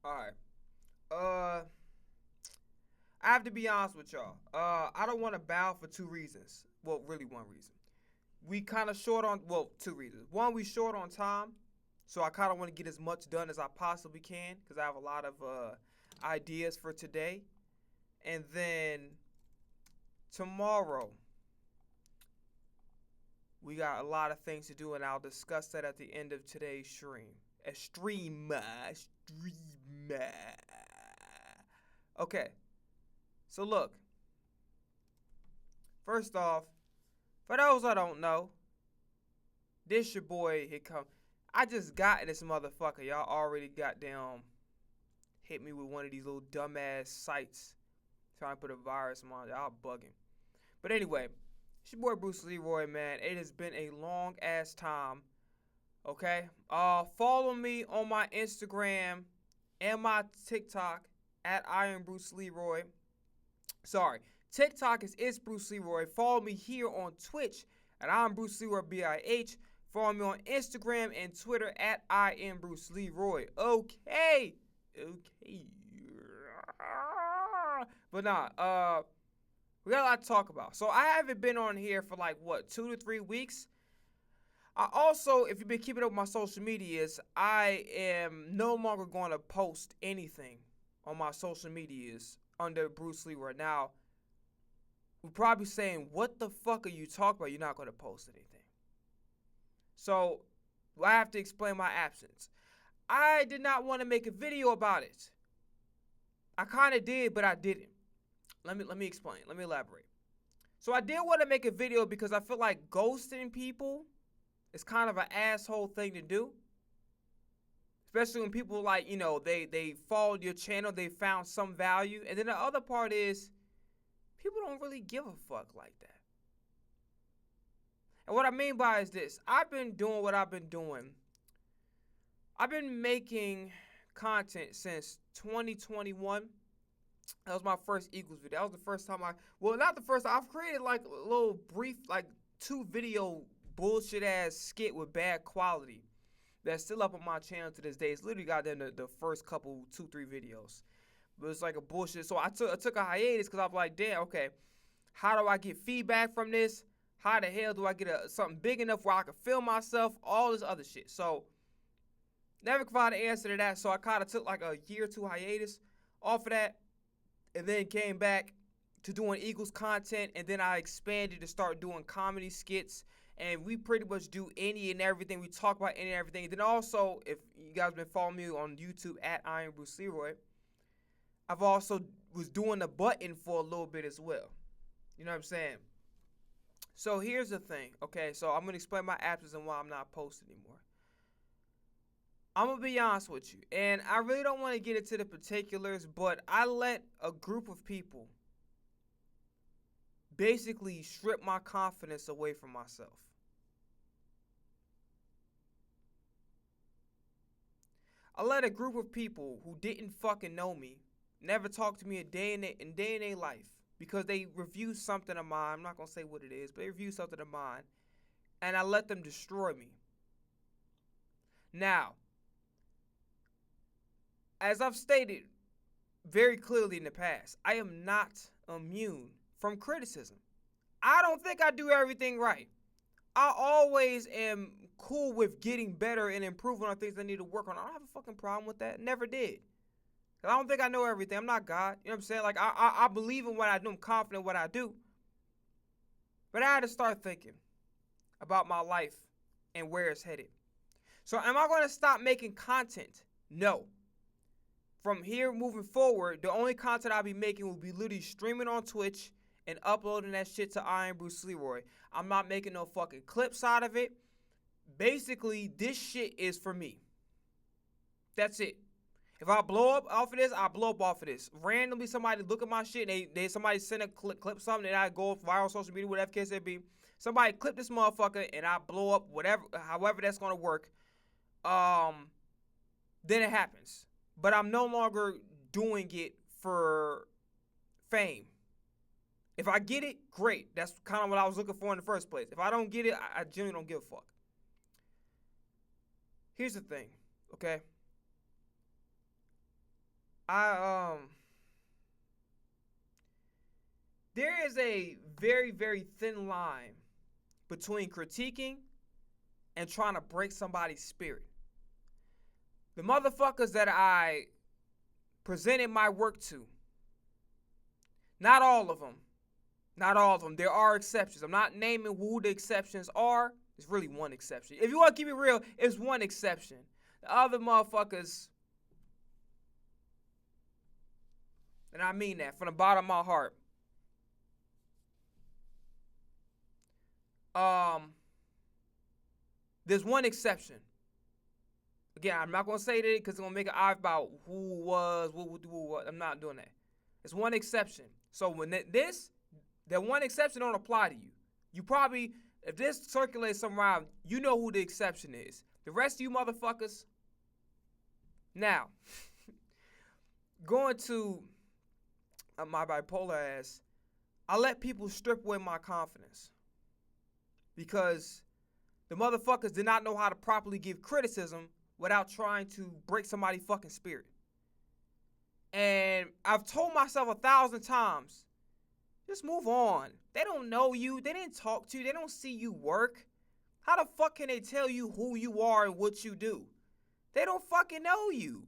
All right. I have to be honest with y'all. I don't want to bow for two reasons. Well, really one reason. We kind of short on, well, two reasons. One, we short on time, so I kind of want to get as much done as I possibly can because I have a lot of ideas for today. And then tomorrow, we got a lot of things to do, and I'll discuss that at the end of today's stream. A stream. Okay, so look. First off, for those that don't know, this your boy here come. I just got in this motherfucker. Y'all already got down. Hit me with one of these little dumbass sites trying to put a virus on y'all bugging. But anyway, it's your boy Bruce Leroy, man. It has been a long ass time. Okay? Follow me on my Instagram and my TikTok at I am Bruce Leroy. Sorry. TikTok is It's Bruce Leroy. Follow me here on Twitch at I'm Bruce Leroy BIH. Follow me on Instagram and Twitter at I am Bruce Leroy. Okay. But nah, we got a lot to talk about. So I haven't been on here for like what, 2 to 3 weeks. I also, if you've been keeping up with my social medias, I am no longer going to post anything on my social medias under Bruce Leroy. Now, we're probably saying, what the fuck are you talking about? You're not going to post anything. So, I have to explain my absence. I did not want to make a video about it. I kind of did, but I didn't. Let me explain. Let me elaborate. So, I did want to make a video because I feel like ghosting people is kind of an asshole thing to do. Especially when people like, they followed your channel, they found some value. And then the other part is, people don't really give a fuck like that. And what I mean by is this. I've been doing what I've been doing. I've been making content since 2021. That was my first Eagles video. That was the first time not the first time. I've created like a little brief, like 2 video bullshit ass skit with bad quality that's still up on my channel to this day. It's literally got them the first couple 2-3 videos. But it's like a bullshit. So I took a hiatus because I was like, damn, okay, how do I get feedback from this? How the hell do I get something big enough where I can film myself? All this other shit. So never could find an answer to that. So I kind of took like a year or 2 hiatus off of that, and then came back to doing Eagles content, and then I expanded to start doing comedy skits. And we pretty much do any and everything. We talk about any and everything. And then also, if you guys been following me on YouTube at I am Bruce Leroy, I've also was doing the button for a little bit as well. You know what I'm saying? So here's the thing, okay? So I'm going to explain my absence and why I'm not posting anymore. I'm going to be honest with you. And I really don't want to get into the particulars, but I let a group of people basically strip my confidence away from myself. I let a group of people who didn't fucking know me, never talked to me a day in their life, because they reviewed something of mine. I'm not going to say what it is, but they reviewed something of mine, and I let them destroy me. Now, as I've stated very clearly in the past, I am not immune from criticism. I don't think I do everything right. I always am cool with getting better and improving on things I need to work on. I don't have a fucking problem with that. Never did. I don't think I know everything. I'm not God. You know what I'm saying? Like, I believe in what I do. I'm confident in what I do. But I had to start thinking about my life and where it's headed. So am I going to stop making content? No. From here moving forward, the only content I'll be making will be literally streaming on Twitch and uploading that shit to I am Bruce Leroy. I'm not making no fucking clips out of it. Basically, this shit is for me. That's it. If I blow up off of this, I blow up off of this. Randomly, somebody look at my shit, somebody send a clip something, and I go viral on social media, whatever case it be. Somebody clip this motherfucker, and I blow up however that's gonna work. Then it happens. But I'm no longer doing it for fame. If I get it, great. That's kind of what I was looking for in the first place. If I don't get it, I genuinely don't give a fuck. Here's the thing, okay? I there is a very, very thin line between critiquing and trying to break somebody's spirit. The motherfuckers that I presented my work to, not all of them, not all of them. There are exceptions. I'm not naming who the exceptions are. It's really one exception. If you want to keep it real, it's one exception. The other motherfuckers, and I mean that from the bottom of my heart. There's one exception. Again, I'm not gonna say that because it's gonna make an eye about who was, what. I'm not doing that. It's one exception. So when that one exception don't apply to you. You probably, if this circulates somewhere around, you know who the exception is. The rest of you motherfuckers. Now, going to my bipolar ass, I let people strip away my confidence because the motherfuckers did not know how to properly give criticism without trying to break somebody's fucking spirit. And I've told myself 1,000 times, just move on. They don't know you. They didn't talk to you. They don't see you work. How the fuck can they tell you who you are and what you do? They don't fucking know you.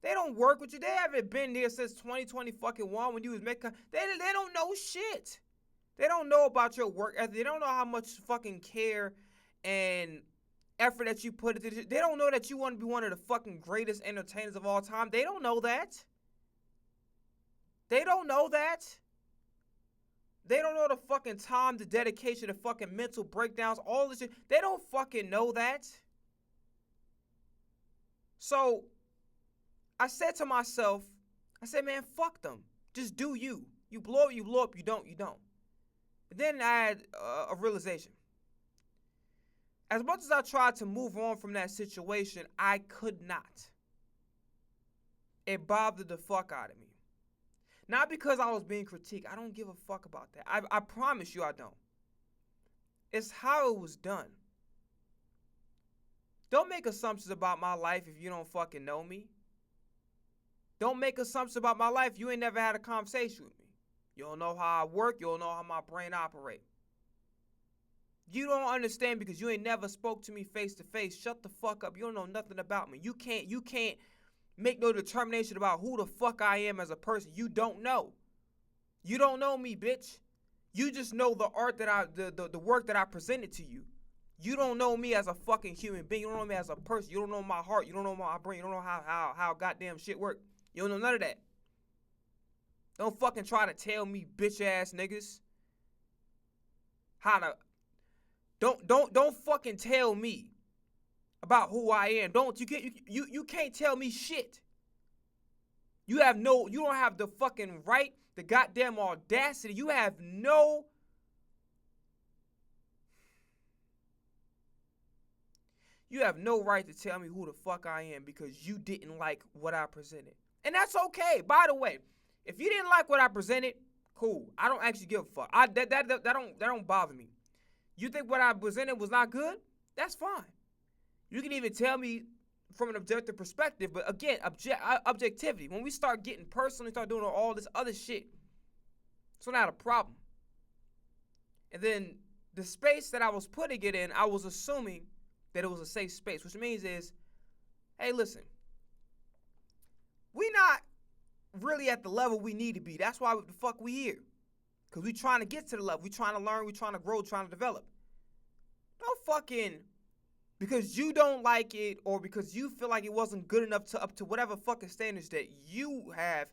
They don't work with you. They haven't been there since 2021 when you was making. They don't know shit. They don't know about your work ethic. They don't know how much fucking care and effort that you put into this. They don't know that you want to be one of the fucking greatest entertainers of all time. They don't know that. They don't know that. They don't know the fucking time, the dedication, the fucking mental breakdowns, all this shit. They don't fucking know that. So, I said to myself, I said, man, fuck them. Just do you. You blow up, you blow up. You don't, you don't. But then I had a realization. As much as I tried to move on from that situation, I could not. It bothered the fuck out of me. Not because I was being critiqued. I don't give a fuck about that. I promise you I don't. It's how it was done. Don't make assumptions about my life if you don't fucking know me. Don't make assumptions about my life. You ain't never had a conversation with me. You don't know how I work. You don't know how my brain operates. You don't understand because you ain't never spoke to me face to face. Shut the fuck up. You don't know nothing about me. You can't make no determination about who the fuck I am as a person. You don't know. You don't know me, bitch. You just know the art that the work that I presented to you. You don't know me as a fucking human being. You don't know me as a person. You don't know my heart. You don't know my brain. You don't know how goddamn shit work. You don't know none of that. Don't fucking try to tell me, bitch ass niggas, how to. Don't fucking tell me about who I am. You can't tell me shit. You don't have the fucking right, the goddamn audacity. You have no right to tell me who the fuck I am because you didn't like what I presented. And that's okay. By the way, if you didn't like what I presented, cool. I don't actually give a fuck. That don't bother me. You think what I presented was not good? That's fine. You can even tell me from an objective perspective, but again, objectivity. When we start getting personal and start doing all this other shit, it's not a problem. And then the space that I was putting it in, I was assuming that it was a safe space, which means is, hey, listen, we not really at the level we need to be. That's why the fuck we here. Because we trying to get to the level. We trying to learn. We trying to grow. Trying to develop. Don't fucking, because you don't like it or because you feel like it wasn't good enough to up to whatever fucking standards that you have,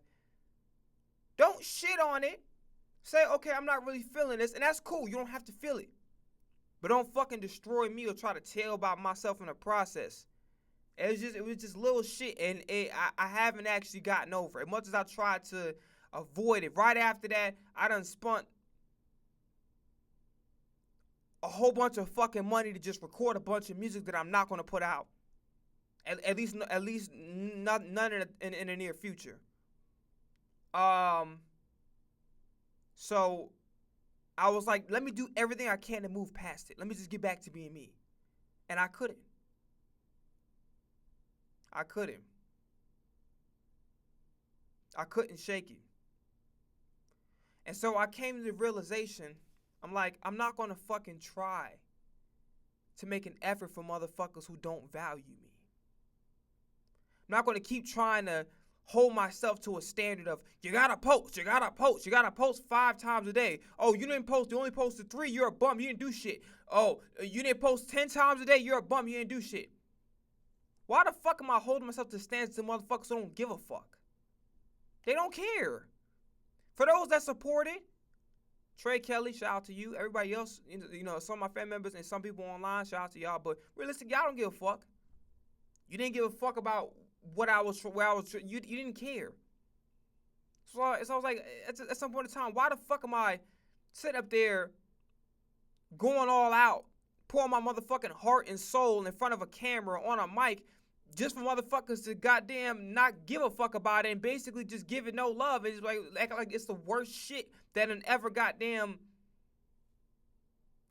don't shit on it. Say, okay, I'm not really feeling this. And that's cool. You don't have to feel it. But don't fucking destroy me or try to tell about myself in the process. It was just little shit, and I haven't actually gotten over it. As much as I tried to avoid it, right after that, I done spent a whole bunch of fucking money to just record a bunch of music that I'm not gonna put out. At least none in the near future. So I was like, let me do everything I can to move past it. Let me just get back to being me, and I couldn't. I couldn't shake it. And so I came to the realization, I'm like, I'm not going to fucking try to make an effort for motherfuckers who don't value me. I'm not going to keep trying to hold myself to a standard of, you gotta post 5 times a day. Oh, you didn't post, you only posted 3, you're a bum, you didn't do shit. Oh, you didn't post 10 times a day, you're a bum, you didn't do shit. Why the fuck am I holding myself to standards to motherfuckers who don't give a fuck? They don't care. For those that support it, Trey Kelly, shout out to you. Everybody else, you know, some of my family members and some people online, shout out to y'all. But realistically, y'all don't give a fuck. You didn't give a fuck about where I was. You didn't care. So I was like, at some point in time, why the fuck am I sitting up there going all out, pouring my motherfucking heart and soul in front of a camera on a mic, just for motherfuckers to goddamn not give a fuck about it and basically just give it no love and just like act like it's the worst shit that an ever goddamn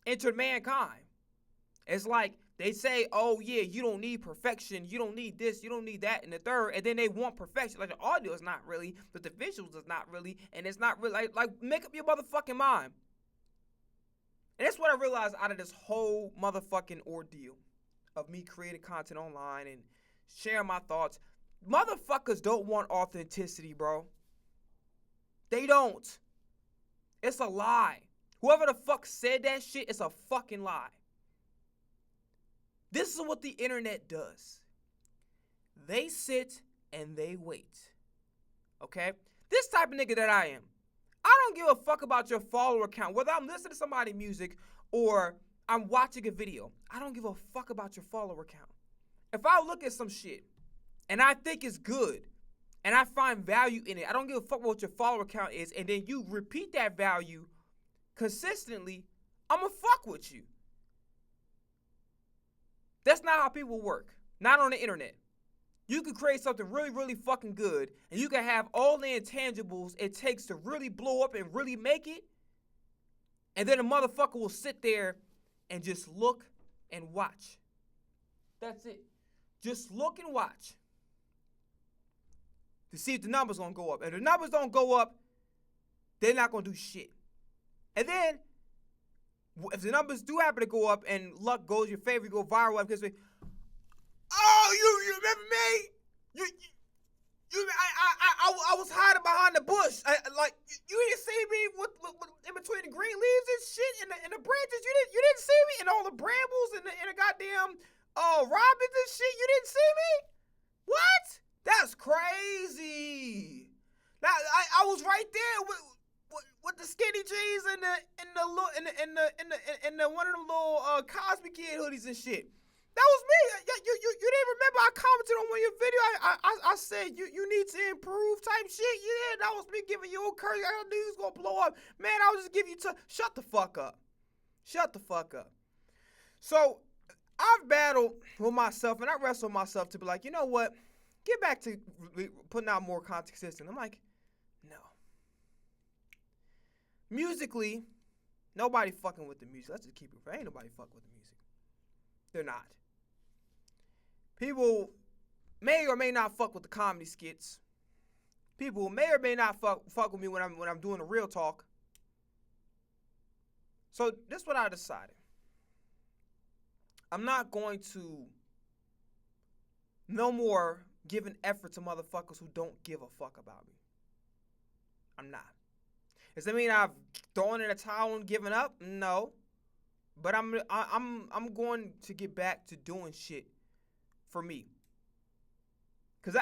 entered mankind. It's like they say, oh yeah, you don't need perfection, you don't need this, you don't need that, and the third, and then they want perfection. Like the audio is not really, but the visuals is not really, and it's not really like make up your motherfucking mind. And that's what I realized out of this whole motherfucking ordeal of me creating content online and sharing my thoughts. Motherfuckers don't want authenticity, bro. They don't. It's a lie. Whoever the fuck said that shit, it's a fucking lie. This is what the internet does. They sit and they wait. Okay? This type of nigga that I am. I don't give a fuck about your follower count. Whether I'm listening to somebody's music or I'm watching a video, I don't give a fuck about your follower count. If I look at some shit and I think it's good and I find value in it, I don't give a fuck what your follower count is, and then you repeat that value consistently, I'ma fuck with you. That's not how people work. Not on the internet. You can create something really, really fucking good, and you can have all the intangibles it takes to really blow up and really make it, and then a motherfucker will sit there and just look and watch. That's it. Just look and watch to see if the numbers gonna go up. If the numbers don't go up, they're not gonna do shit. And then, if the numbers do happen to go up and luck goes your favor, you go viral, because oh, you remember me? I was hiding behind the bush. You didn't see me with in between the green leaves and shit and the branches. You didn't see me, and all the brambles and the goddamn robins and shit. You didn't see me? What? That's crazy. Now I was right there with the skinny jeans and the one of them little Cosby Kid hoodies and shit. That was me. You didn't remember I commented on one of your videos. I said you need to improve type shit. Yeah, that was me giving you a curse. I knew you was gonna blow up. Man, I was just giving you shut the fuck up. Shut the fuck up. So I've battled with myself and I wrestle with myself to be like, you know what? Get back to putting out more content consistent. I'm like, no. Musically, nobody fucking with the music. Let's just keep it real. Ain't nobody fucking with the music. They're not. People may or may not fuck with the comedy skits. People may or may not fuck with me when I'm doing the real talk. So this is what I decided. I'm not going to no more give an effort to motherfuckers who don't give a fuck about me. I'm not. Does that mean I've thrown in a towel and given up? No. But I'm going to get back to doing shit for me. Because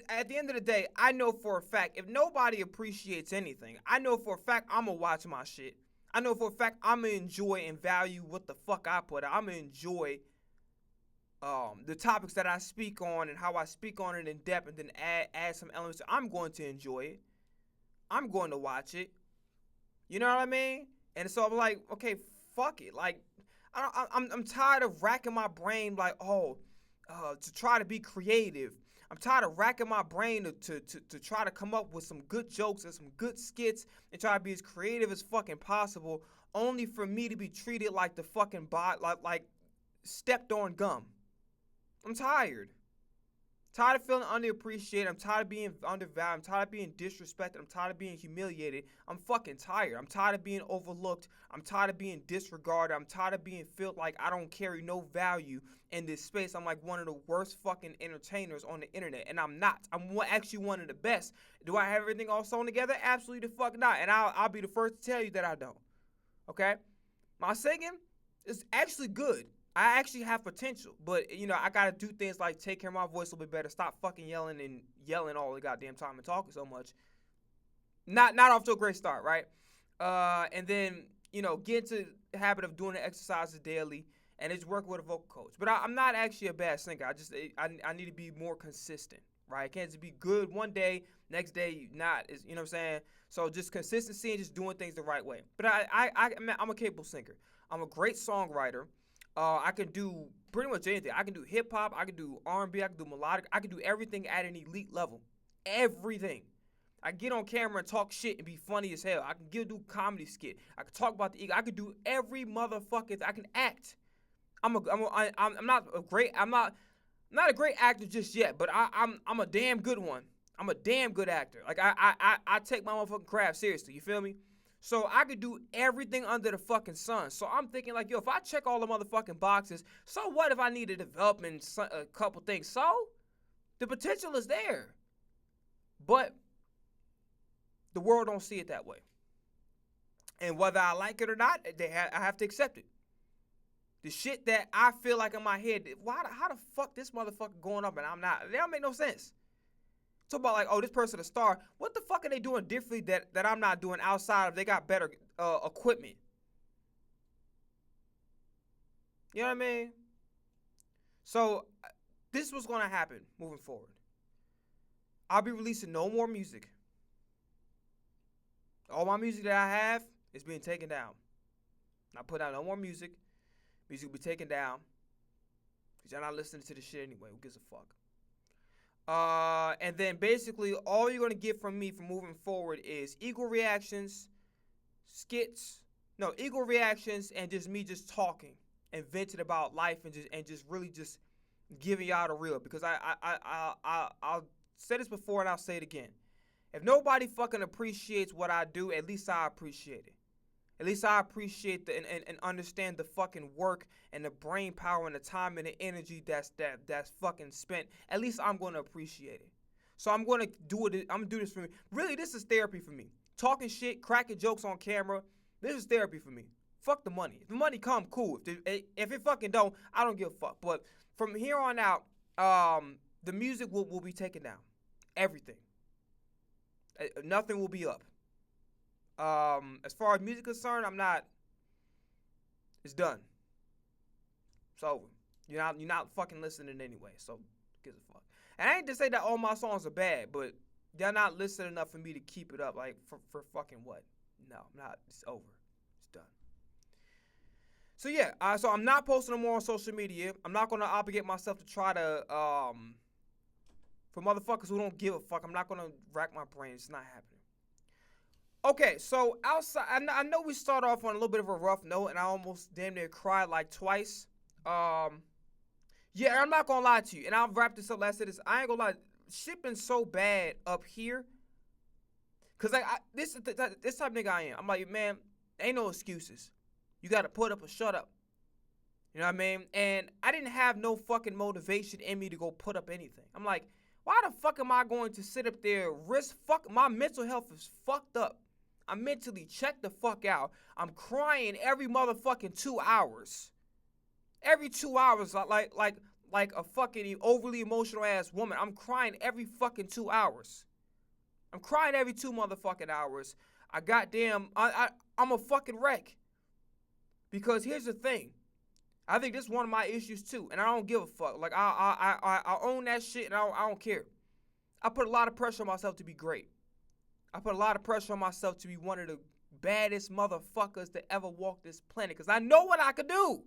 at the end of the day, I know for a fact, if nobody appreciates anything, I know for a fact I'm going to watch my shit. I know for a fact I'm going to enjoy and value what the fuck I put out. I'm going to enjoy the topics that I speak on and how I speak on it in depth, and then add some elements. I'm going to enjoy it. I'm going to watch it. You know what I mean? And so I'm like, okay, fuck it. Like, I'm tired of racking my brain like, to try to be creative. I'm tired of racking my brain to try to come up with some good jokes and some good skits and try to be as creative as fucking possible, only for me to be treated like the fucking bot, like stepped on gum. I'm tired. Tired of feeling underappreciated. I'm tired of being undervalued. I'm tired of being disrespected. I'm tired of being humiliated. I'm fucking tired. I'm tired of being overlooked. I'm tired of being disregarded. I'm tired of being felt like I don't carry no value in this space. I'm like one of the worst fucking entertainers on the internet, and I'm not. I'm actually one of the best. Do I have everything all sewn together? Absolutely the fuck not. And I'll be the first to tell you that I don't. Okay? My singing is actually good. I actually have potential, but I gotta do things like take care of my voice a little bit better, stop fucking yelling all the goddamn time and talking so much. Not off to a great start, right? And then get into the habit of doing the exercises daily and just work with a vocal coach. But I'm not actually a bad singer. I need to be more consistent, right? I can't just be good one day, next day not. You know what I'm saying? So just consistency and just doing things the right way. But I'm a capable singer. I'm a great songwriter. I can do pretty much anything. I can do hip hop. I can do R&B. I can do melodic. I can do everything at an elite level. Everything. I can get on camera and talk shit and be funny as hell. I can do comedy skit. I can talk about the ego. I can do every motherfucking. I can act. I'm not a great actor just yet, but I'm a damn good one. I'm a damn good actor. Like I take my motherfucking craft seriously. You feel me? So I could do everything under the fucking sun. So I'm thinking like, yo, if I check all the motherfucking boxes, so what if I need to develop a couple things? So the potential is there. But the world don't see it that way. And whether I like it or not, I have to accept it. The shit that I feel like in my head, how the fuck this motherfucker going up and I'm not? That don't make no sense. Talk about like, oh, this person a star. What the fuck are they doing differently that I'm not doing outside of they got better equipment? You know what I mean? So this is what's going to happen moving forward. I'll be releasing no more music. All my music that I have is being taken down. I put out no more music. Music will be taken down. Because you're not listening to the shit anyway. Who gives a fuck? And then basically all you're going to get from me from moving forward is equal reactions, equal reactions and just me just talking and venting about life and just really just giving y'all the real. Because I'll say this before and I'll say it again. If nobody fucking appreciates what I do, at least I appreciate it. At least I appreciate and understand the fucking work and the brain power and the time and the energy that's fucking spent. At least I'm going to appreciate it. So I'm going to do it. I'm going to do this for me. Really, this is therapy for me. Talking shit, cracking jokes on camera. This is therapy for me. Fuck the money. If the money come, cool. If it fucking don't, I don't give a fuck. But from here on out, the music will be taken down. Everything. Nothing will be up. As far as music is concerned, it's done. It's over. You're not fucking listening anyway, so gives a fuck. And I ain't to say that all my songs are bad, but they're not listening enough for me to keep it up. Like, for fucking what? No, I'm not. It's over. It's done. So yeah, so I'm not posting no more on social media. I'm not gonna obligate myself to try to, for motherfuckers who don't give a fuck, I'm not gonna rack my brain. It's not happening. Okay, so outside, I know we start off on a little bit of a rough note, and I almost damn near cried like twice. Yeah, I'm not gonna lie to you, and I'll wrap this up. Last of this, I ain't gonna lie, shit been so bad up here, cause like this type of nigga I am. I'm like, man, ain't no excuses. You gotta put up or shut up. You know what I mean? And I didn't have no fucking motivation in me to go put up anything. I'm like, why the fuck am I going to sit up there, my mental health is fucked up. I'm mentally checked the fuck out. I'm crying every motherfucking 2 hours. Every 2 hours, like a fucking overly emotional ass woman. I'm crying every fucking 2 hours. I'm crying every 2 motherfucking hours. I'm a fucking wreck. Because here's the thing. I think this is one of my issues too, and I don't give a fuck. Like I own that shit, and I don't care. I put a lot of pressure on myself to be great. I put a lot of pressure on myself to be one of the baddest motherfuckers to ever walk this planet, because I know what I could do.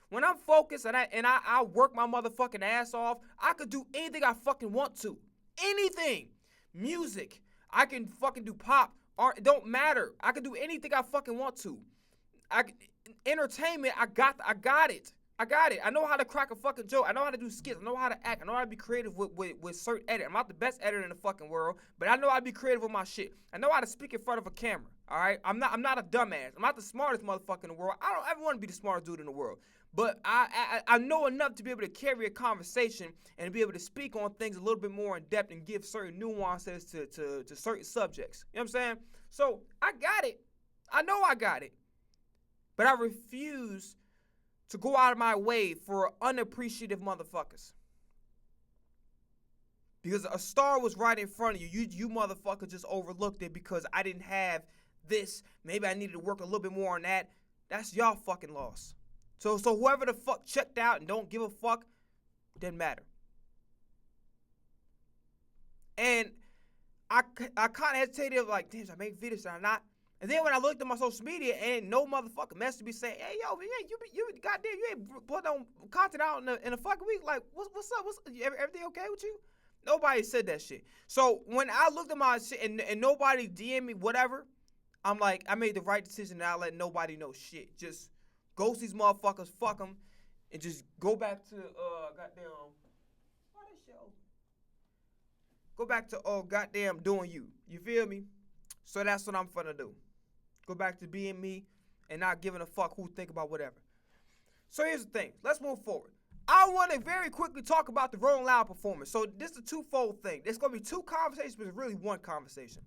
When I'm focused and I work my motherfucking ass off, I could do anything I fucking want to. Anything. Music. I can fucking do pop. Art. It don't matter. I can do anything I fucking want to. Entertainment, I got it. I got it. I know how to crack a fucking joke. I know how to do skits. I know how to act. I know how to be creative with certain edit. I'm not the best editor in the fucking world, but I know how to be creative with my shit. I know how to speak in front of a camera. All right. I'm not a dumbass. I'm not the smartest motherfucker in the world. I don't ever want to be the smartest dude in the world. But I know enough to be able to carry a conversation and to be able to speak on things a little bit more in depth and give certain nuances to certain subjects. You know what I'm saying? So I got it. I know I got it. But I refuse to go out of my way for unappreciative motherfuckers. Because a star was right in front of you. You motherfuckers just overlooked it because I didn't have this. Maybe I needed to work a little bit more on that. That's y'all fucking loss. So whoever the fuck checked out and don't give a fuck, didn't matter. And I kind of hesitated, like, damn, should I make videos? Should I not? And then when I looked at my social media, and no motherfucker messaged me saying, "Hey, yo, man, you goddamn, you ain't put no content out in a fucking week. Like, what's up? Everything okay with you?" Nobody said that shit. So when I looked at my shit and nobody DM me whatever, I'm like, I made the right decision. And I let nobody know shit. Just ghost these motherfuckers, fuck them, and just go back to goddamn. Why this show? Go back to goddamn doing you. You feel me? So that's what I'm finna do. Go back to being me and not giving a fuck who think about whatever. So here's the thing. Let's move forward. I want to very quickly talk about the Rolling Loud performance. So this is a twofold thing. There's going to be two conversations, but it's really one conversation.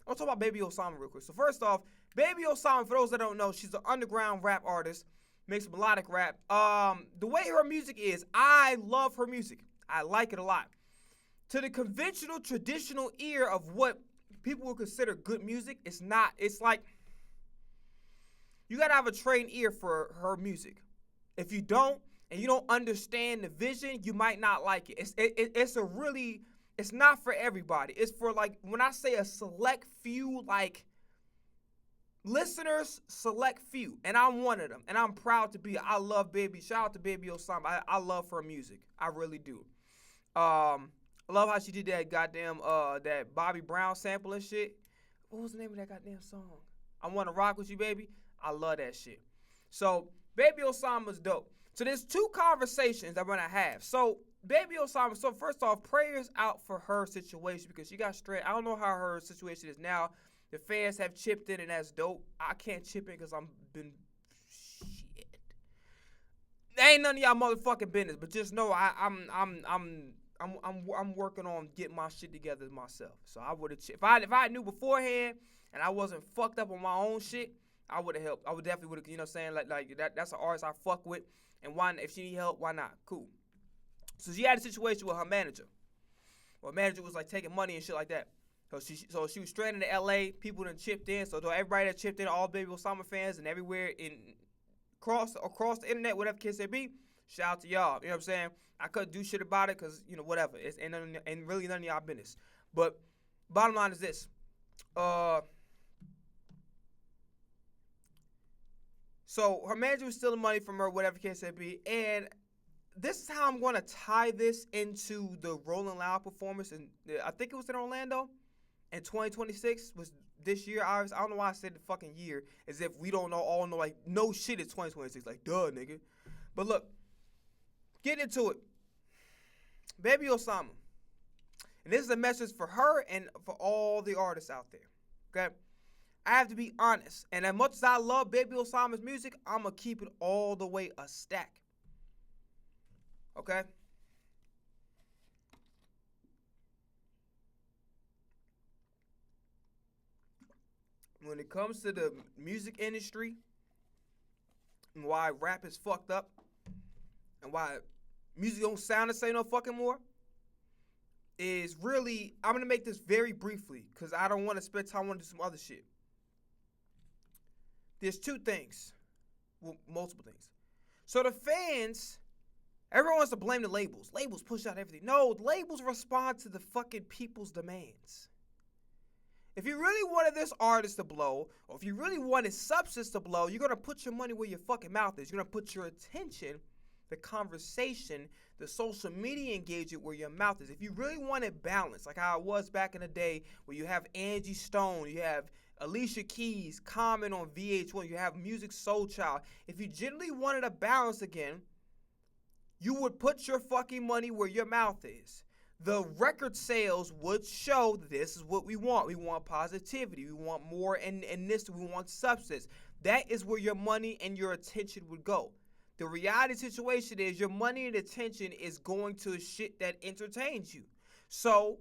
I'll talk about Baby Osama real quick. So first off, Baby Osama, for those that don't know, she's an underground rap artist, makes melodic rap. The way her music is, I love her music. I like it a lot. To the conventional, traditional ear of what people would consider good music, it's not. It's like, you gotta have a trained ear for her music. If you don't, and you don't understand the vision, you might not like it. It's not for everybody. It's for, like, when I say a select few, like, listeners, select few. And I'm one of them. And I'm proud to be. I love Baby. Shout out to Baby Osama. I love her music. I really do. I love how she did that goddamn, that Bobby Brown sample and shit. What was the name of that goddamn song? I Wanna Rock With You, Baby. I love that shit. So, Baby Osama's dope. So, there's two conversations I'm gonna have. So, Baby Osama, so first off, prayers out for her situation because she got straight. I don't know how her situation is now. The fans have chipped in, and that's dope. I can't chip in because I'm been shit. Ain't none of y'all motherfucking business, but just know I'm working on getting my shit together myself. So I would have if I knew beforehand and I wasn't fucked up on my own shit, I would have helped. I would definitely would have, you know what I'm saying? Like that's an artist I fuck with, and why if she need help, why not? Cool. So she had a situation with her manager. Well, manager was like taking money and shit like that. So she was stranded in LA. People done chipped in. So everybody that chipped in, all Baby Osama fans and everywhere across the internet, whatever the case may be, shout out to y'all. You know what I'm saying? I couldn't do shit about it because, you know, whatever. It's ain't really none of y'all business. But bottom line is this. So her manager was stealing money from her, whatever the case may be. And this is how I'm going to tie this into the Rolling Loud performance. And I think it was in Orlando in 2026 was this year. I don't know why I said the fucking year as if we don't all know, like, no shit, it's 2026. Like, duh, nigga. But look, get into it. Baby Osama. And this is a message for her and for all the artists out there. Okay? I have to be honest. And as much as I love Baby Osama's music, I'm going to keep it all the way a stack. Okay? When it comes to the music industry and why rap is fucked up and why music don't sound the same no fucking more is really, I'm going to make this very briefly because I don't want to spend time on do some other shit. There's two things. Well, multiple things. So the fans, everyone wants to blame the labels. Labels push out everything. No, labels respond to the fucking people's demands. If you really wanted this artist to blow, or if you really wanted Substance to blow, you're going to put your money where your fucking mouth is. You're going to put your attention, the conversation, the social media engagement where your mouth is. If you really wanted balance, like how it was back in the day where you have Angie Stone, you have Alicia Keys, Common on VH1, you have Music Soul Child. If you genuinely wanted a balance again, you would put your fucking money where your mouth is. The record sales would show this is what we want. We want positivity. We want more and this. We want substance. That is where your money and your attention would go. The reality situation is your money and attention is going to shit that entertains you. So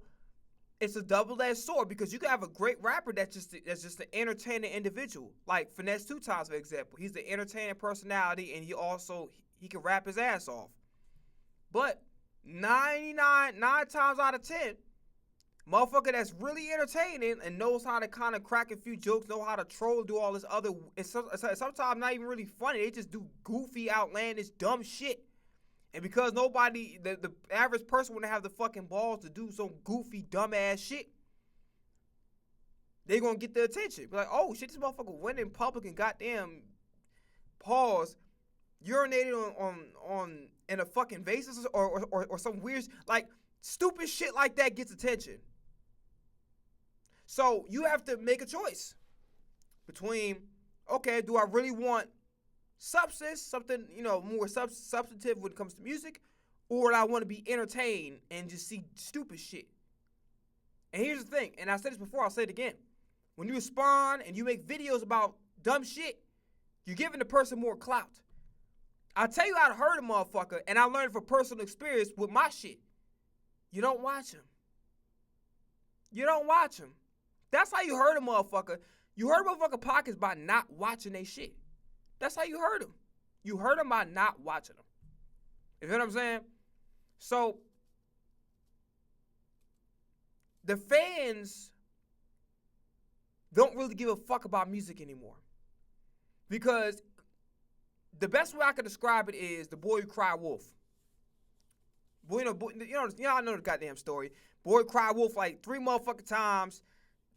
it's a double-edged sword because you can have a great rapper that's just an entertaining individual. Like Finesse 2 Times, for example. He's the entertaining personality, and he can rap his ass off. But 9 times out of 10, motherfucker that's really entertaining and knows how to kind of crack a few jokes, know how to troll, do all this other, it's sometimes not even really funny. They just do goofy, outlandish, dumb shit. And because nobody, the average person wouldn't have the fucking balls to do some goofy, dumbass shit, they gonna get the attention. Be like, oh shit, this motherfucker went in public and goddamn pause, urinated on in a fucking vase or some weird, like, stupid shit like that gets attention. So you have to make a choice between, okay, do I really want substance, something, more substantive when it comes to music, or do I want to be entertained and just see stupid shit? And here's the thing, and I said this before, I'll say it again. When you respond and you make videos about dumb shit, you're giving the person more clout. I'll tell you how to hurt a motherfucker, and I learned from personal experience with my shit. You don't watch him. You don't watch him. That's how you hurt a motherfucker. You hurt a motherfucker pockets by not watching they shit. That's how you hurt him. You hurt him by not watching them. You know what I'm saying? So, the fans don't really give a fuck about music anymore. Because the best way I can describe it is the boy who cried wolf. I know the goddamn story. Boy cried wolf like 3 motherfucking times,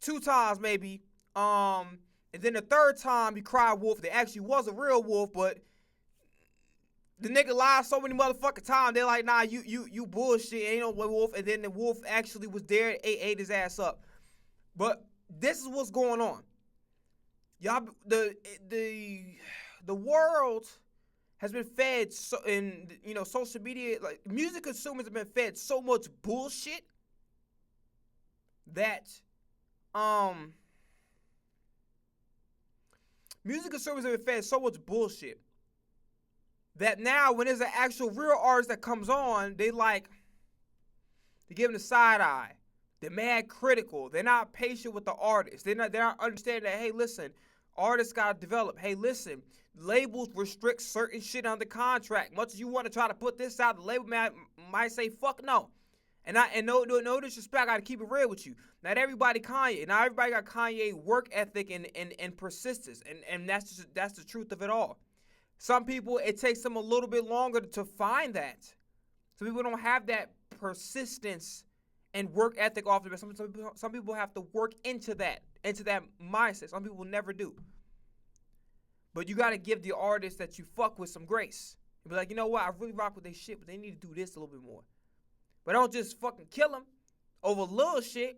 2 times maybe. And then the 3rd time he cried wolf, there actually was a real wolf, but the nigga lied so many motherfucking times, they're like, nah, you bullshit, ain't no wolf. And then the wolf actually was there, ate his ass up. But this is what's going on. Y'all, the world has been fed social media, like music consumers have been fed so much bullshit that music consumers have been fed so much bullshit that now when there's an actual real artist that comes on, they give them the side eye. They're mad critical. They're not patient with the artist. They're not understanding that, hey, listen, artists gotta develop. Hey, listen, labels restrict certain shit on the contract. Much as you want to try to put this out, the label might say fuck no. And no disrespect, I gotta keep it real with you. Not everybody Kanye. Not everybody got Kanye work ethic and persistence. And that's the truth of it all. Some people, it takes them a little bit longer to find that. Some people don't have that persistence and work ethic off the bat. Some people have to work into that mindset. Some people never do. But you got to give the artists that you fuck with some grace. And be like, you know what? I really rock with their shit, but they need to do this a little bit more. But don't just fucking kill them over little shit.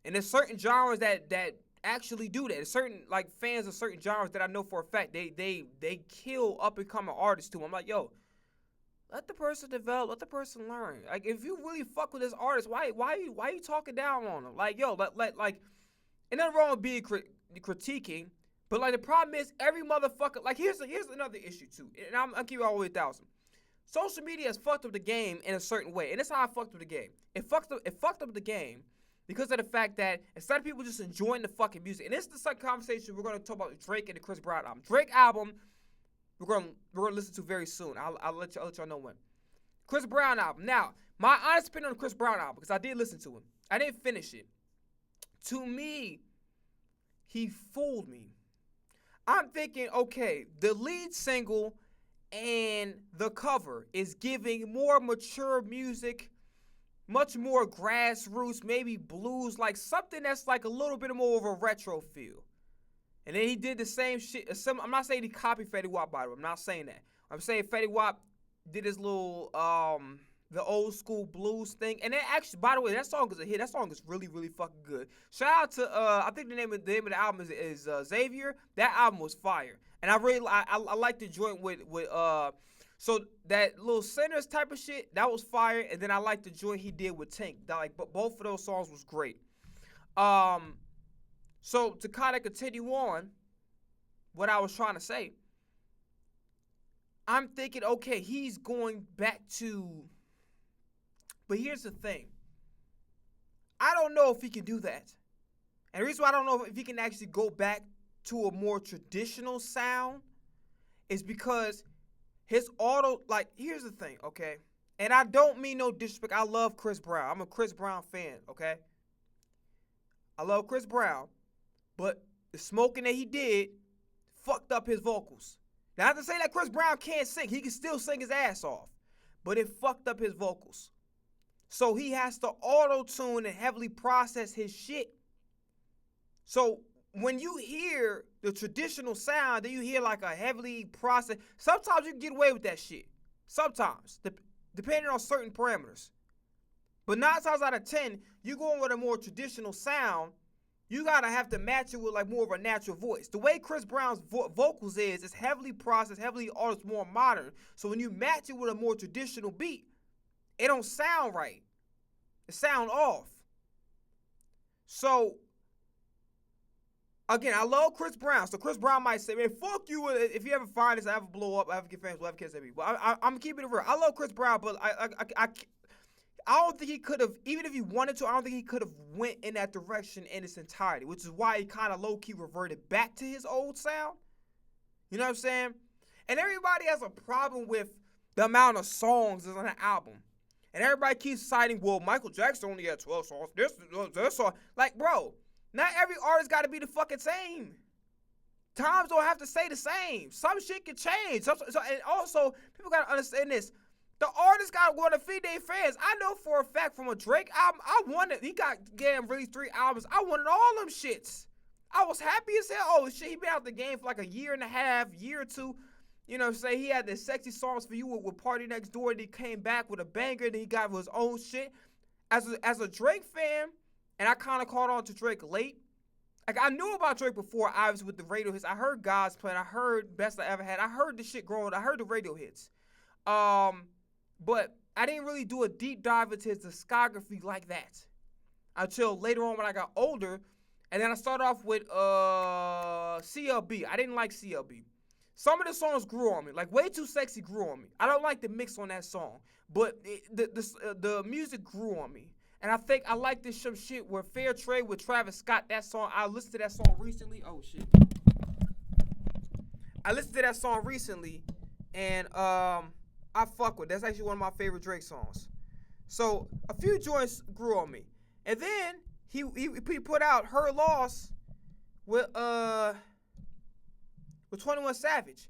And there's certain genres that actually do that. There's certain fans of certain genres that I know for a fact they kill up and coming artists too. I'm like, yo, let the person develop, let the person learn. Like, if you really fuck with this artist, why you talking down on them? Like, yo, ain't nothing wrong with being critiquing, but the problem is every motherfucker. Here's another issue too, and I'm keeping it all the way 1,000. Social media has fucked up the game in a certain way, and that's how I fucked up the game. It fucked up the game because of the fact that instead of people just enjoying the fucking music, and this is the second conversation we're gonna talk about Drake and the Chris Brown album. Drake album. We're gonna listen to very soon. I'll let y'all know when. Chris Brown album. Now, my honest opinion on the Chris Brown album, because I did listen to him. I didn't finish it. To me, he fooled me. I'm thinking, okay, the lead single and the cover is giving more mature music, much more grassroots, maybe blues, something that's a little bit more of a retro feel. And then he did the same shit. I'm not saying he copied Fetty Wap, by the way. I'm not saying that. I'm saying Fetty Wap did his little, the old school blues thing. And then actually, by the way, that song is a hit. That song is really, really fucking good. Shout out to, I think the name of the album is Xavier. That album was fire. And I like the joint with So that little Sinners type of shit, that was fire. And then I liked the joint he did with Tank. But both of those songs was great. So to kind of continue on what I was trying to say, I'm thinking, okay, he's going back to. But here's the thing. I don't know if he can do that. And the reason why I don't know if he can actually go back to a more traditional sound is because his here's the thing, okay? And I don't mean no disrespect. I love Chris Brown. I'm a Chris Brown fan, okay? I love Chris Brown. But the smoking that he did fucked up his vocals. Now, not to say that Chris Brown can't sing. He can still sing his ass off. But it fucked up his vocals. So he has to auto-tune and heavily process his shit. So when you hear the traditional sound, then you hear like a heavily processed. Sometimes you can get away with that shit. Sometimes. Depending on certain parameters. But 9 times out of 10, you going with a more traditional sound, you gotta have to match it with like more of a natural voice. The way Chris Brown's vocals is heavily processed, heavily it's more modern. So when you match it with a more traditional beat, it don't sound right. It sound off. So again, I love Chris Brown. So Chris Brown might say, man, fuck you. If you ever find this, I ever blow up, I ever get famous, whatever kids be. But I'm keeping it real. I love Chris Brown, but I don't think he could have, even if he wanted to, I don't think he could have went in that direction in its entirety, which is why he kind of low-key reverted back to his old sound. You know what I'm saying? And everybody has a problem with the amount of songs that's on an album. And everybody keeps citing, well, Michael Jackson only had 12 songs. This song. Like, bro, not every artist got to be the fucking same. Times don't have to stay the same. Some shit can change. And also, people got to understand this. The artist got to want to feed their fans. I know for a fact from a Drake album, he got released 3 albums. I wanted all them shits. I was happy as hell. Oh, shit, he been out the game for like a year and a half, year or two. You know what I'm saying? He had the Sexy Songs for You with Party Next Door. And he came back with a banger. Then he got his own shit. As a Drake fan, and I kind of caught on to Drake late. Like, I knew about Drake before, obviously, with the radio hits. I heard God's Plan. I heard Best I Ever Had. I heard the shit growing. I heard the radio hits. But I didn't really do a deep dive into his discography like that until later on when I got older. And then I started off with CLB. I didn't like CLB. Some of the songs grew on me. Like, Way Too Sexy grew on me. I don't like the mix on that song. But the music grew on me. And I think I like this some shit where Fair Trade with Travis Scott, that song, I listened to that song recently. Oh, shit. I listened to that song recently, and I fuck with it. That's actually one of my favorite Drake songs. So a few joints grew on me. And then he put out Her Loss with 21 Savage.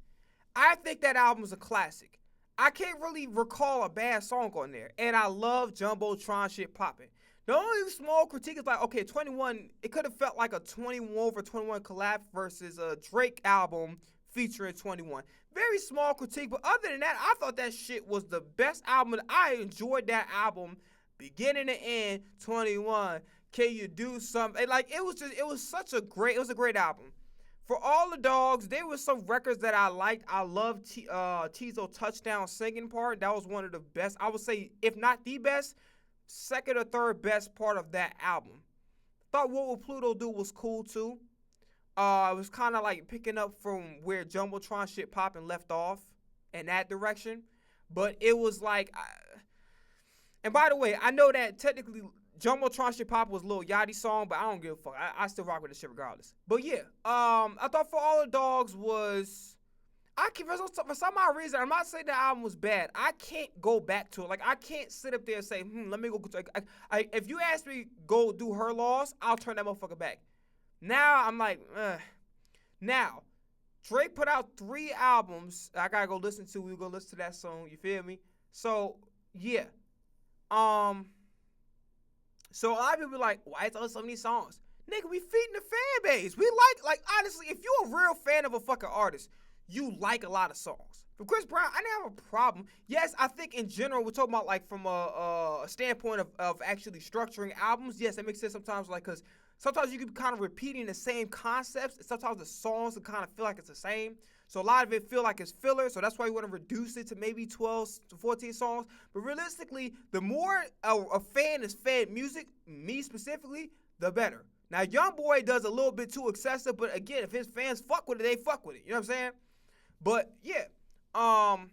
I think that album is a classic. I can't really recall a bad song on there. And I love Jumbotron shit popping. The only small critique is like, okay, 21, it could have felt like a 21 for 21 collab versus a Drake album featuring 21. Very small critique, but other than that, I thought that shit was the best album. I enjoyed that album beginning to end. 21, can you do something? Like, it was a great album. For all the dogs, there was some records that I liked. I loved Tizo Touchdown singing part. That was one of the best. I would say, if not the best, second or third best part of that album. Thought What Will Pluto Do was cool too. It was kind of like picking up from where Jumbotron shit poppin' left off in that direction. But it was like, and by the way, I know that technically Jumbotron shit pop was Lil Yachty's song, but I don't give a fuck. I still rock with this shit regardless. But yeah, I thought For All the Dogs was, for some odd reason, I'm not saying the album was bad. I can't go back to it. Like, I can't sit up there and say, let me go. If you ask me go do Her Loss, I'll turn that motherfucker back. Now I'm like, Now, Drake put out 3 albums I gotta go listen to. We're gonna listen to that song. You feel me? So yeah. So a lot of people be like, why is there so many songs? Nigga, we feeding the fan base. We like honestly, if you're a real fan of a fucking artist, you like a lot of songs. From Chris Brown, I didn't have a problem. Yes, I think in general, we're talking about like from a standpoint of actually structuring albums. Yes, that makes sense sometimes, like, because sometimes you can be kind of repeating the same concepts, and sometimes the songs can kind of feel like it's the same. So a lot of it feel like it's filler. So that's why you want to reduce it to maybe 12 to 14 songs. But realistically, the more a fan is fed music, me specifically, the better. Now, YoungBoy does a little bit too excessive, but again, if his fans fuck with it, they fuck with it. You know what I'm saying? But yeah, and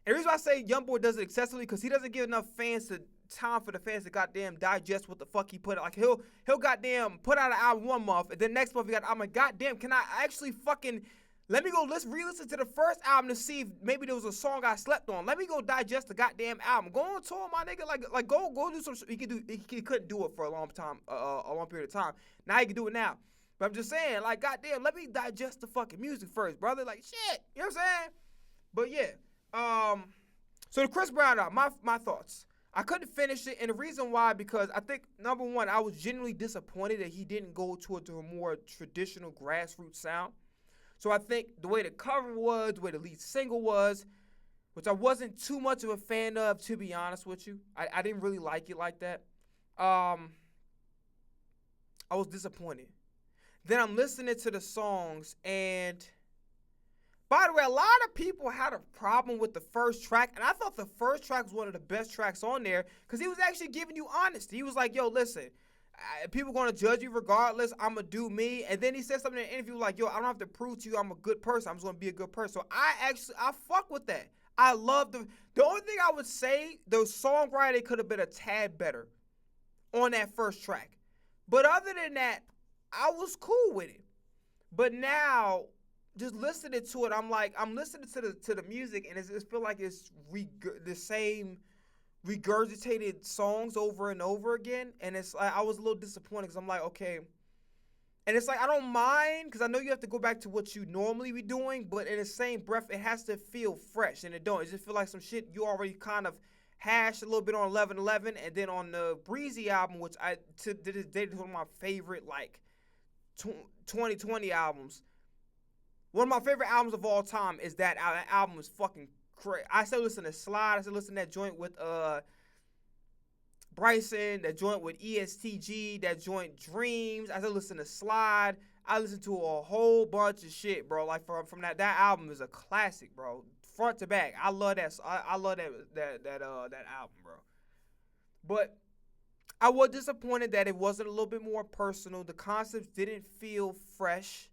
the reason why I say YoungBoy does it excessively because he doesn't give enough fans to time for the fans to goddamn digest what the fuck he put out. Like he'll goddamn put out an album 1 month, and then next month he got, I'm like, goddamn, can I actually fucking let me go re-listen to the first album to see if maybe there was a song I slept on. Let me go digest the goddamn album. Go on tour, my nigga. Like go do some. He couldn't do it for a long time, a long period of time. Now he can do it now. But I'm just saying, like, goddamn, let me digest the fucking music first, brother. Like, shit. You know what I'm saying? But yeah. So the Chris Brown album, my thoughts. I couldn't finish it, and the reason why, because I think, number one, I was genuinely disappointed that he didn't go to a more traditional grassroots sound. So I think the way the cover was, the way the lead single was, which I wasn't too much of a fan of, to be honest with you. I didn't really like it like that. I was disappointed. Then I'm listening to the songs, and by the way, a lot of people had a problem with the first track, and I thought the first track was one of the best tracks on there because he was actually giving you honesty. He was like, yo, listen, people going to judge you regardless. I'm going to do me. And then he said something in the interview like, yo, I don't have to prove to you I'm a good person. I'm just going to be a good person. So I fuck with that. I love the only thing I would say, the songwriting could have been a tad better on that first track. But other than that, I was cool with it. But now, just listening to it, I'm listening to the music, and it feel like it's the same regurgitated songs over and over again. And it's like I was a little disappointed because I'm like, okay. And it's like I don't mind because I know you have to go back to what you normally be doing, but in the same breath, it has to feel fresh, and it don't. It just feel like some shit you already kind of hashed a little bit on 11:11, and then on the Breezy album, which to this day is one of my favorite 2020 albums. One of my favorite albums of all time is that album is fucking crazy. I still listen to Slide. I still listen to that joint with Bryson, that joint with ESTG, that joint Dreams. I still listen to Slide. I listen to a whole bunch of shit, bro. Like from that album is a classic, bro. Front to back. I love that. I love that album, bro. But I was disappointed that it wasn't a little bit more personal. The concepts didn't feel fresh.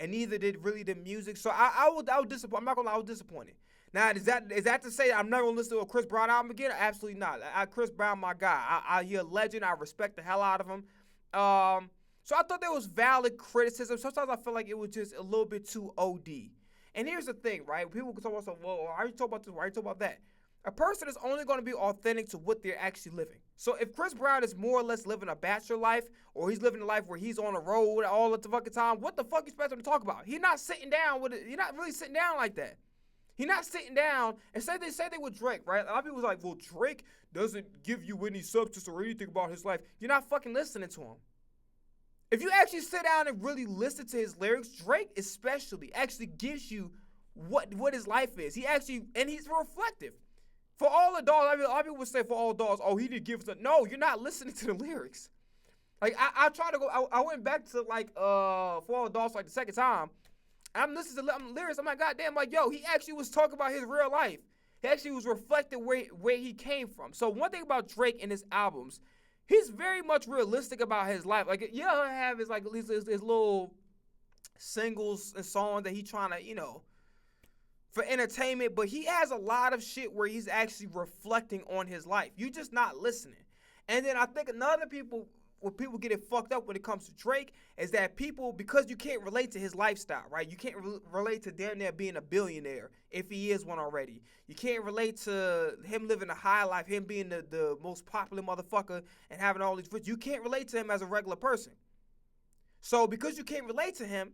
And neither did really the music. So I was disappointed. I'm not gonna lie, I was disappointed. Now, is that to say I'm never gonna listen to a Chris Brown album again? Absolutely not. Chris Brown, my guy. He's a legend. I respect the hell out of him. So I thought there was valid criticism. Sometimes I feel like it was just a little bit too OD. And here's the thing, right? People can talk about something, well, why are you talking about this? Why are you talking about that? A person is only going to be authentic to what they're actually living. So if Chris Brown is more or less living a bachelor life, or he's living a life where he's on the road all the fucking time, what the fuck you expect him to talk about? He's not sitting down with it. He's not really sitting down like that. He's not sitting down and say they with Drake, right? A lot of people was like, well, Drake doesn't give you any substance or anything about his life. You're not fucking listening to him. If you actually sit down and really listen to his lyrics, Drake especially actually gives you what his life is. And he's reflective. For All the Dogs, a lot of people would say For All the Dogs, oh, he didn't give us a... No, you're not listening to the lyrics. Like, I tried to go... I went back to, For All the Dogs, the second time. I'm listening to lyrics. I'm like, goddamn, yo, he actually was talking about his real life. He actually was reflecting where he came from. So one thing about Drake and his albums, he's very much realistic about his life. Like, yeah, he'll have his little singles and songs that he trying to, for entertainment, but he has a lot of shit where he's actually reflecting on his life. You just not listening. And then I think where people get it fucked up when it comes to Drake is that people, because you can't relate to his lifestyle, right? You can't relate to damn near being a billionaire if he is one already. You can't relate to him living a high life, him being the most popular motherfucker and having all these riches. You can't relate to him as a regular person. So because you can't relate to him,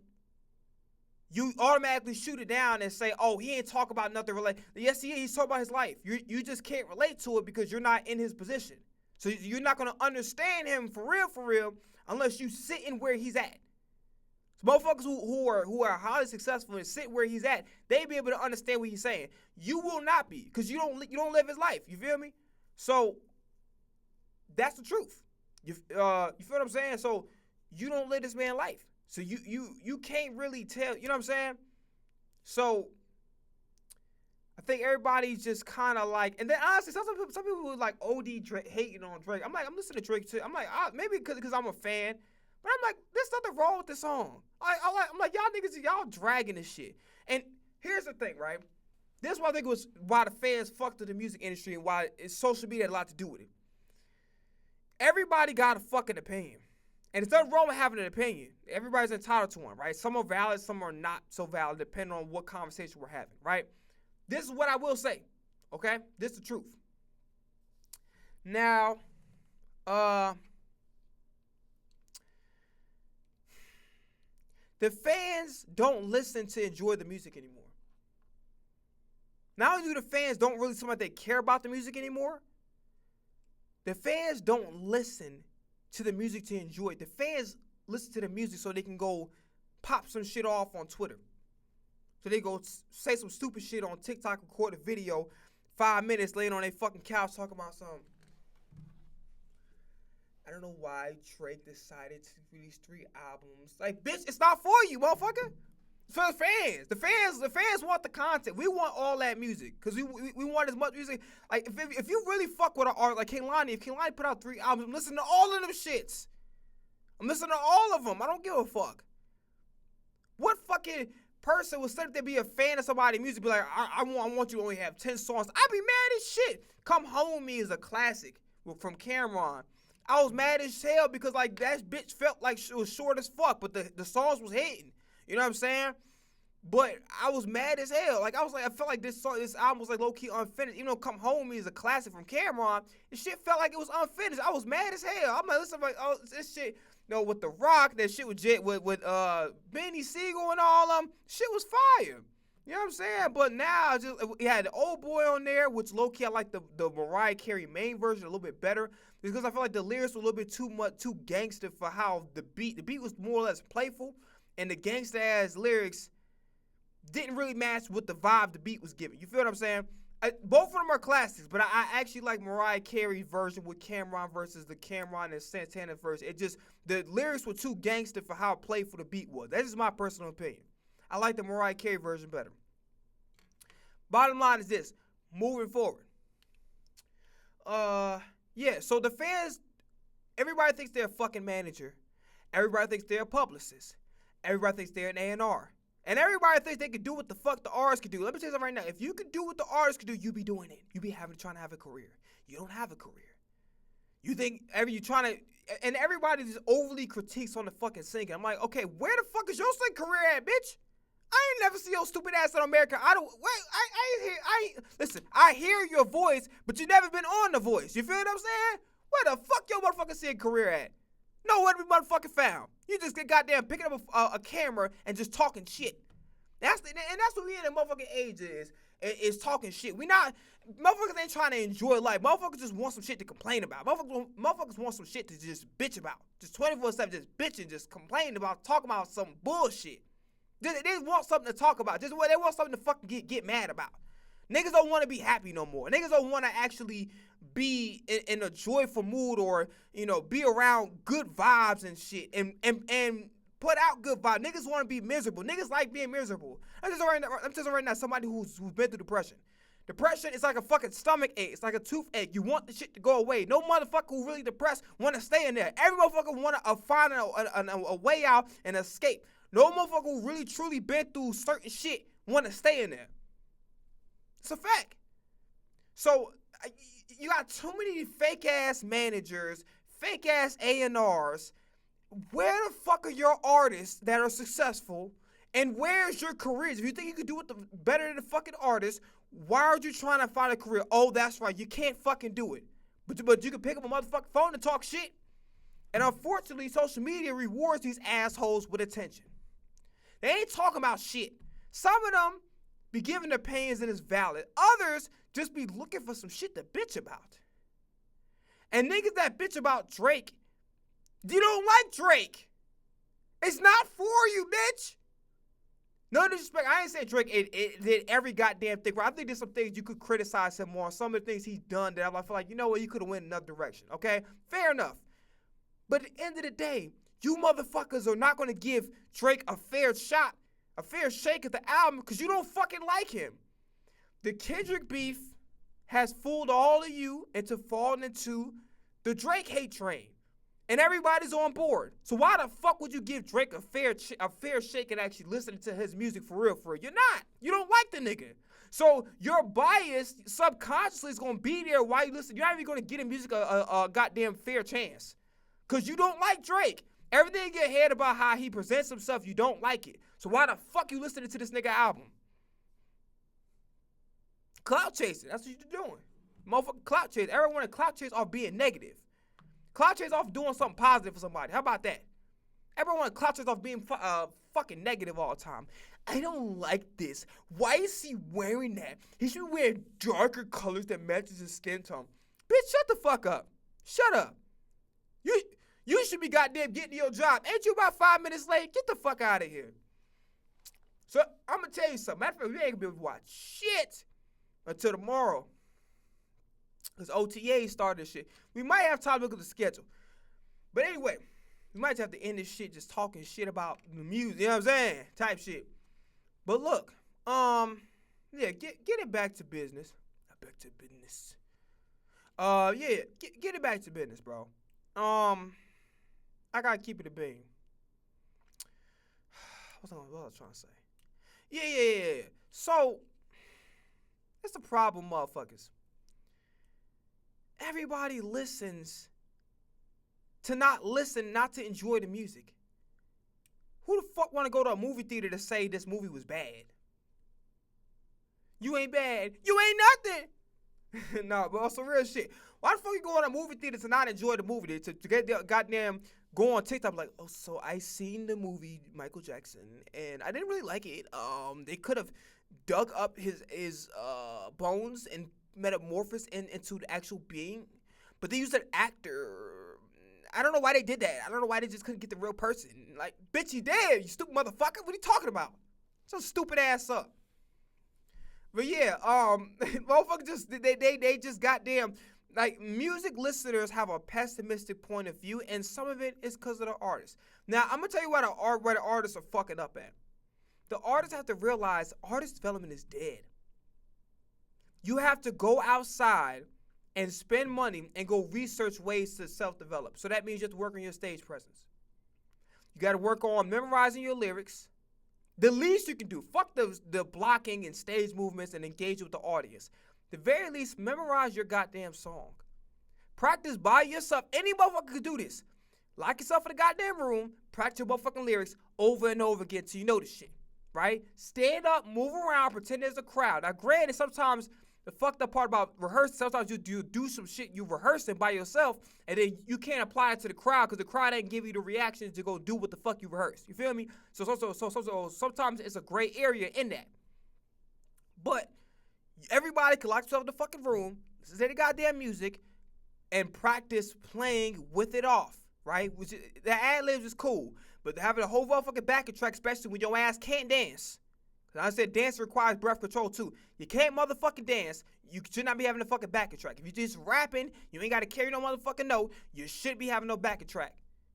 you automatically shoot it down and say, oh, he ain't talk about nothing related. Yes, he is. He's talking about his life. You just can't relate to it because you're not in his position. So you're not going to understand him for real, unless you sit in where he's at. So motherfuckers who are highly successful and sit where he's at, they be able to understand what he's saying. You will not be, because you don't live his life. You feel me? So that's the truth. You feel what I'm saying? So you don't live this man's life. So you can't really tell, you know what I'm saying? So I think everybody's just kind of like, and then honestly, some people were like OD Drake, hating on Drake. I'm like, I'm listening to Drake too. I'm like, maybe because I'm a fan, but I'm like, there's nothing wrong with the song. I'm like, y'all niggas, y'all dragging this shit. And here's the thing, right? This is why I think it was why the fans fucked with the music industry and why social media had a lot to do with it. Everybody got a fucking opinion. And it's nothing wrong with having an opinion. Everybody's entitled to one, right? Some are valid, some are not so valid, depending on what conversation we're having, right? This is what I will say, okay? This is the truth. Now, the fans don't listen to enjoy the music anymore. Not only do the fans don't really seem like they care about the music anymore, the fans don't listen to the music to enjoy it. The fans listen to the music so they can go pop some shit off on Twitter. So they go say some stupid shit on TikTok, record a video, 5 minutes laying on their fucking couch talking about something. I don't know why Drake decided to release 3 albums. Like, bitch, it's not for you, motherfucker. It's for the fans. The fans want the content. We want all that music because we want as much music. Like, if you really fuck with an art like Kehlani, if Kehlani put out 3 albums, I'm listening to all of them shits. I'm listening to all of them. I don't give a fuck. What fucking person would sit there be a fan of somebody's music, be like, I want you to only have 10 songs. I'd be mad as shit. Come Home With Me is a classic from Cameron. I was mad as hell because, like, that bitch felt like it was short as fuck, but the songs was hitting. You know what I'm saying? But I was mad as hell. Like, I felt like this album was, like, low-key unfinished. Even though Come Home With Me is a classic from Cameron, this shit felt like it was unfinished. I was mad as hell. I'm like, listen, like, oh, this shit, you know, with The Rock, that shit with Benny Siegel and all them, shit was fire. You know what I'm saying? But now, he had the Old Boy on there, which low-key I like the Mariah Carey main version a little bit better. Because I feel like the lyrics were a little bit too gangster for how the beat was more or less playful. And the gangsta-ass lyrics didn't really match with the vibe the beat was giving. You feel what I'm saying? Both of them are classics, but I actually like Mariah Carey's version with Cameron versus the Cameron and Santana version. The lyrics were too gangster for how playful the beat was. That's just my personal opinion. I like the Mariah Carey version better. Bottom line is this. Moving forward. Yeah, so the fans, everybody thinks they're a fucking manager. Everybody thinks they're a publicist. Everybody thinks they're an A&R. And everybody thinks they can do what the fuck the artist can do. Let me tell you something right now. If you could do what the artist can do, you be doing it. You be trying to have a career. You don't have a career. You think you trying to, and everybody just overly critiques on the fucking singing. I'm like, okay, where the fuck is your singing career at, bitch? I ain't never see your stupid ass on American Idol. Listen, I hear your voice, but you never been on The Voice. You feel what I'm saying? Where the fuck your motherfucking singing career at? Nowhere to be motherfucking found. You just get goddamn picking up a camera and just talking shit. That's what we in the motherfucking age is talking shit. Motherfuckers ain't trying to enjoy life. Motherfuckers just want some shit to complain about. Motherfuckers want some shit to just bitch about. Just 24/7 just bitching, just complaining about, talking about some bullshit. They want something to talk about. They want something to fucking get mad about. Niggas don't want to be happy no more. Niggas don't want to actually be in a joyful mood or, you know, be around good vibes and shit and put out good vibes. Niggas want to be miserable. Niggas like being miserable. I'm just right now somebody who's been through depression. Depression is like a fucking stomach ache. It's like a toothache. You want the shit to go away. No motherfucker who really depressed want to stay in there. Every motherfucker want to find a way out and escape. No motherfucker who really truly been through certain shit want to stay in there. It's a fact. So you got too many fake ass managers, fake ass A&Rs. Where the fuck are your artists that are successful? And where's your careers? If you think you could do it better than the fucking artists, why are you trying to find a career? Oh, that's right. You can't fucking do it. But you can pick up a motherfucking phone and talk shit. And unfortunately, social media rewards these assholes with attention. They ain't talking about shit. Some of them be giving their opinions and it's valid. Others just be looking for some shit to bitch about. And niggas that bitch about Drake, you don't like Drake. It's not for you, bitch. No disrespect. I ain't saying Drake it did every goddamn thing. I think there's some things you could criticize him on. Some of the things he's done that I feel like, you know what, you could have went another direction. Okay? Fair enough. But at the end of the day, you motherfuckers are not going to give Drake a fair shot A fair shake at the album because you don't fucking like him. The Kendrick beef has fooled all of you into falling into the Drake hate train. And everybody's on board. So why the fuck would you give Drake a fair shake and actually listen to his music for real? You're not. You don't like the nigga. So your bias subconsciously is going to be there while you listen. You're not even going to get his music a goddamn fair chance. Because you don't like Drake. Everything in your head about how he presents himself, you don't like it. So why the fuck you listening to this nigga album? Clout chasing. That's what you're doing. Motherfucking clout chase. Everyone in clout chase off being negative. Clout chase off doing something positive for somebody. How about that? Everyone clout chase off being fucking negative all the time. I don't like this. Why is he wearing that? He should wear darker colors that matches his skin tone. Bitch, shut the fuck up. Shut up. You should be goddamn getting to your job. Ain't you about 5 minutes late? Get the fuck out of here. So, I'm going to tell you something. Matter of fact, we ain't going to be able to watch shit until tomorrow. Because OTA started this shit. We might have time to look at the schedule. But anyway, we might have to end this shit just talking shit about the music. You know what I'm saying? Type shit. But look, yeah, get it back to business. Back to business. Yeah, get it back to business, bro. I gotta keep it a bean. What was I trying to say? Yeah. So, that's the problem, motherfuckers. Everybody listens to not listen, not to enjoy the music. Who the fuck want to go to a movie theater to say this movie was bad? You ain't bad. You ain't nothing. No, but also real shit. Why the fuck you go to a movie theater to not enjoy the movie? To get the goddamn go on TikTok like, oh, so I seen the movie Michael Jackson and I didn't really like it. They could have dug up his bones and metamorphosed into the actual being, but they used an actor. I don't know why they did that. I don't know why they just couldn't get the real person. Like, bitch, you dead, you stupid motherfucker. What are you talking about? So stupid ass up. But yeah, motherfuckers just they just goddamn, like, music listeners have a pessimistic point of view, and some of it is because of the artists. Now, I'm gonna tell you where the artists are fucking up at. The artists have to realize artist development is dead. You have to go outside and spend money and go research ways to self-develop. So that means you have to work on your stage presence. You got to work on memorizing your lyrics. The least you can do, fuck the blocking and stage movements and engage with the audience. The very least, memorize your goddamn song. Practice by yourself. Any motherfucker could do this. Lock yourself in the goddamn room, practice your motherfucking lyrics over and over again till you know this shit, right? Stand up, move around, pretend there's a crowd. Now, granted, sometimes the fucked up part about rehearsing, sometimes you do some shit you rehearsing by yourself, and then you can't apply it to the crowd because the crowd ain't give you the reactions to go do what the fuck you rehearsed. You feel me? So sometimes it's a gray area in that. But everybody can lock themselves in the fucking room, listen to the goddamn music, and practice playing with it off, right? The ad-libs is cool, but having a whole motherfucking backing track, especially when your ass can't dance. I said dance requires breath control too. You can't motherfucking dance. You should not be having a fucking backing track. If you're just rapping, you ain't got to carry no motherfucking note. You should be having no backing track.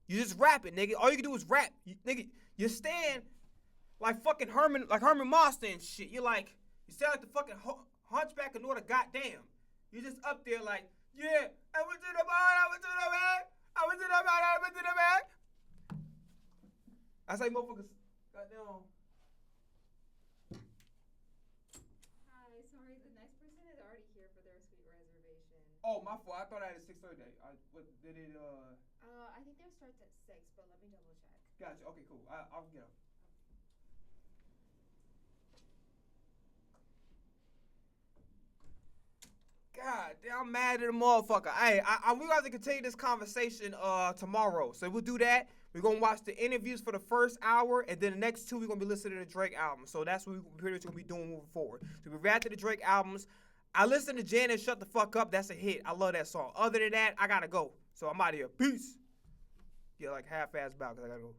You just rapping, nigga. All you can do is rap. You stand like fucking Herman Monster and shit. You stand like the fucking hunchback of Notre Goddamn. You just up there like, yeah, I went to the bar, I went to the bag, I went to the bar, I went to the bag. That's like motherfuckers, goddamn. Oh, my fault. I thought I had a 6:30. I think theirs starts at 6, but let me double check. Gotcha. Okay, cool. I'll get up. God damn, I'm mad at the motherfucker. Hey, we got to continue this conversation tomorrow. So we'll do that. We're going to watch the interviews for the first hour, and then the next 2 we're going to be listening to the Drake album. So that's what we're pretty much going to be doing moving forward. So we react to the Drake albums. I listened to Janet Shut the Fuck Up. That's a hit. I love that song. Other than that, I got to go. So I'm out of here. Peace. Get like half-ass bow because I got to go.